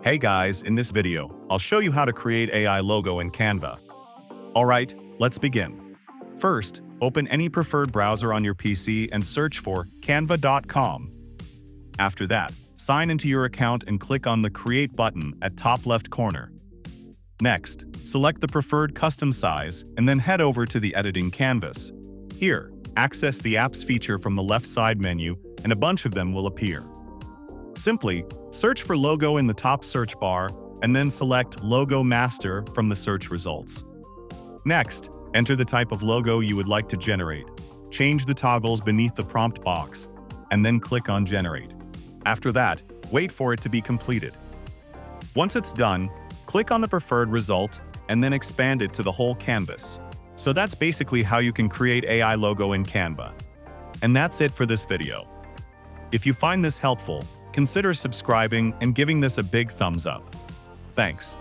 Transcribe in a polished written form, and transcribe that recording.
Hey guys, in this video, I'll show you how to create AI logo in Canva. Alright, let's begin. First, open any preferred browser on your PC and search for canva.com. After that, sign into your account and click on the Create button at top left corner. Next, select the preferred custom size and then head over to the editing canvas. Here, access the apps feature from the left side menu and a bunch of them will appear. Simply, search for logo in the top search bar and then select Logo Master from the search results. Next, enter the type of logo you would like to generate. Change the toggles beneath the prompt box, and then click on Generate. After that, wait for it to be completed. Once it's done, click on the preferred result and then expand it to the whole canvas. So that's basically how you can create AI logo in Canva. And that's it for this video. If you find this helpful, consider subscribing and giving this a big thumbs up. Thanks.